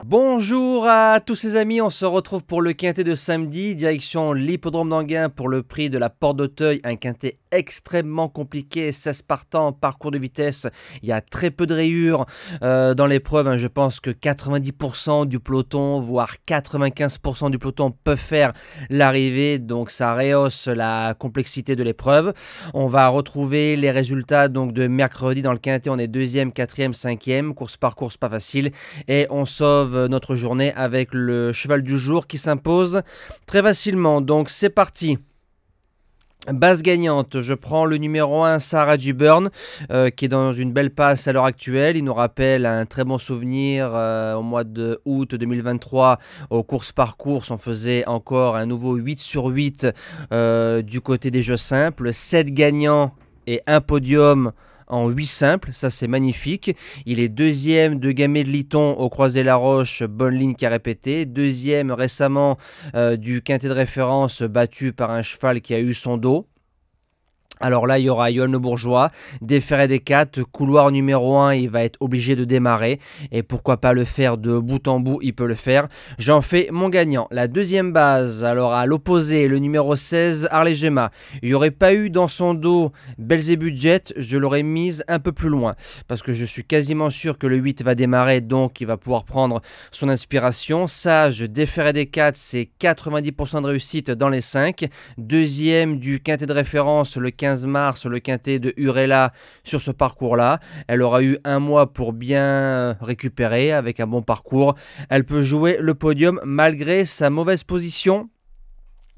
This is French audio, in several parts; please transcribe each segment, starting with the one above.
Bonjour à tous ces amis, on se retrouve pour le quintet de samedi, direction l'hippodrome d'Enghien pour le prix de la Porte d'Auteuil, un quintet extrêmement compliqué, 16 partants, parcours de vitesse, il y a très peu de rayures dans l'épreuve, hein. Je pense que 90% du peloton, voire 95% du peloton peuvent faire l'arrivée, donc ça rehausse la complexité de l'épreuve. On va retrouver les résultats donc de mercredi dans le quintet, on est 2e, 4e, 5e, course par course pas facile, et on sauve notre journée avec le cheval du jour qui s'impose très facilement. Donc c'est parti. Base gagnante, je prends le numéro 1, Sarah G-Burn, qui est dans une belle passe à l'heure actuelle. Il nous rappelle un très bon souvenir au mois de août 2023, aux courses par course. On faisait encore un nouveau 8 sur 8 du côté des jeux simples. 7 gagnants et un podium en 8 simples, ça c'est magnifique. Il est deuxième de Gamay de Liton au Croisé-la-Roche, bonne ligne qui a répété. Deuxième récemment du quintet de référence battu par un cheval qui a eu son dos. Alors là, il y aura Yoann Le Bourgeois, déféré des 4, couloir numéro 1, il va être obligé de démarrer. Et pourquoi pas le faire de bout en bout, il peut le faire. J'en fais mon gagnant. La deuxième base, alors à l'opposé, le numéro 16, Harley Gemma. Il n'y aurait pas eu dans son dos Belzebudget, je l'aurais mise un peu plus loin. Parce que je suis quasiment sûr que le 8 va démarrer, donc il va pouvoir prendre son inspiration. Sage, déféré des 4, c'est 90% de réussite dans les 5. Deuxième du quintet de référence, le 15 mars, le quintet de Urella sur ce parcours-là. Elle aura eu un mois pour bien récupérer avec un bon parcours. Elle peut jouer le podium malgré sa mauvaise position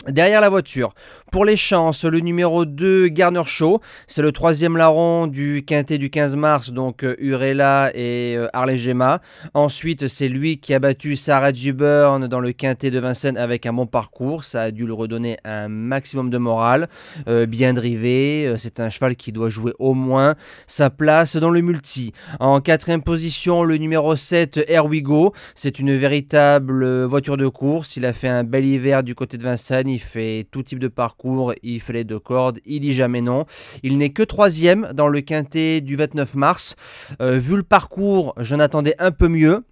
derrière la voiture. Pour les chances, le numéro 2, Garner Shaw, c'est le troisième larron du quintet du 15 mars, donc Urella et Harley Gemma. Ensuite, c'est lui qui a battu Sarah G-Burn dans le quintet de Vincennes avec un bon parcours. Ça a dû lui redonner un maximum de morale. Bien drivé, c'est un cheval qui doit jouer au moins sa place dans le multi. En quatrième position, le numéro 7, Here We Go. C'est une véritable voiture de course. Il a fait un bel hiver du côté de Vincennes. Il fait tout type de parcours, il fait les 2 cordes, il dit jamais non. Il n'est que 3e dans le quintet du 29 mars. Vu le parcours, j'en attendais un peu mieux.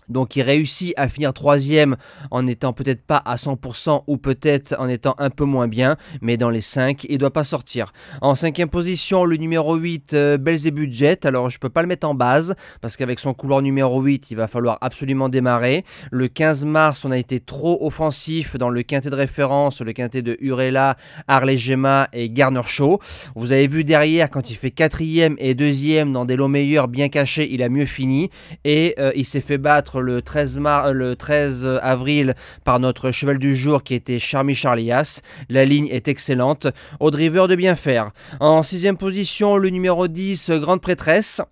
Donc il réussit à finir 3e en n'étant peut-être pas à 100% ou peut-être en étant un peu moins bien. Mais dans les 5, il ne doit pas sortir. En 5e position, le numéro 8, Belzebudget. Alors je ne peux pas le mettre en base parce qu'avec son couloir numéro 8, il va falloir absolument démarrer. Le 15 mars, on a été trop offensif dans le quintet de référence, le quintet de Urella, Harley Gemma et Garner Shaw. Vous avez vu derrière, quand il fait 4e et 2e dans des lots meilleurs bien cachés, il a mieux fini. Et il s'est fait battre le 13 avril par notre cheval du jour qui était Charmy Charlias. La ligne est excellente, au driver de bien faire. En 6e position, le numéro 10, Grande Prêtresse.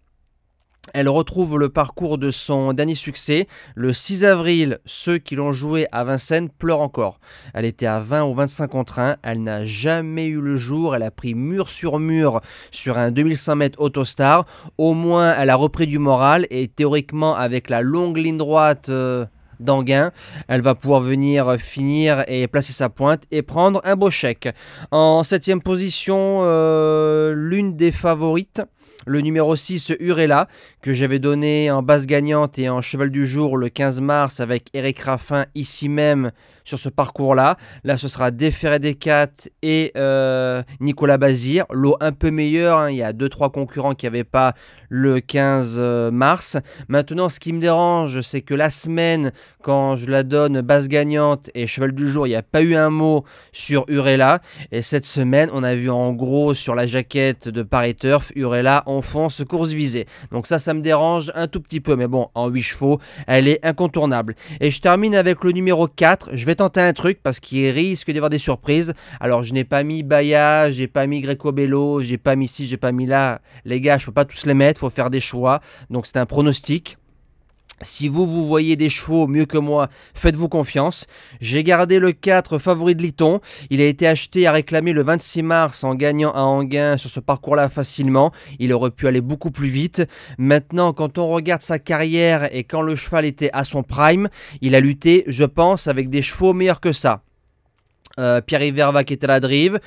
Elle retrouve le parcours de son dernier succès. Le 6 avril, ceux qui l'ont joué à Vincennes pleurent encore. Elle était à 20 ou 25 contre 1. Elle n'a jamais eu le jour. Elle a pris mur sur un 2100 mètres Autostar. Au moins, elle a repris du moral. Et théoriquement, avec la longue ligne droite d'Enghien, elle va pouvoir venir finir et placer sa pointe et prendre un beau chèque. En 7e position, l'une des favorites, le numéro 6, Urella, que j'avais donné en base gagnante et en cheval du jour le 15 mars avec Eric Raffin ici même sur ce parcours-là. Là, ce sera déféré des 4 et Nicolas Bazir. Lot un peu meilleur, hein. Il y a 2-3 concurrents qui n'avaient pas le 15 mars. Maintenant, ce qui me dérange, c'est que la semaine, quand je la donne base gagnante et cheval du jour, il n'y a pas eu un mot sur Urella. Et cette semaine, on a vu en gros sur la jaquette de Paris Turf, Urella enfonce course visée. Donc ça me dérange un tout petit peu. Mais bon, en 8 chevaux, elle est incontournable. Et je termine avec le numéro 4. Je vais tenter un truc parce qu'il risque d'y avoir des surprises. Alors, je n'ai pas mis Baya, j'ai pas mis Greco Bello, j'ai pas mis ci, j'ai pas mis là. Les gars, je peux pas tous les mettre, il faut faire des choix. Donc, c'est un pronostic. Si vous voyez des chevaux mieux que moi, faites-vous confiance. J'ai gardé le 4 favori de Liton. Il a été acheté à réclamer le 26 mars en gagnant à Enghien sur ce parcours-là facilement. Il aurait pu aller beaucoup plus vite. Maintenant, quand on regarde sa carrière et quand le cheval était à son prime, il a lutté, je pense, avec des chevaux meilleurs que ça. Pierre-Yves Verva qui était à la drive,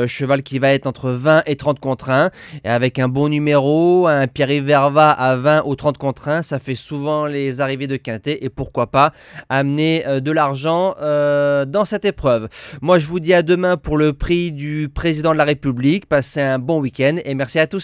cheval qui va être entre 20 et 30 contre 1, et avec un bon numéro, un Pierre-Yves Verva à 20 ou 30 contre 1, ça fait souvent les arrivées de quintet, et pourquoi pas amener de l'argent dans cette épreuve. Moi je vous dis à demain pour le prix du président de la République, passez un bon week-end et merci à tous.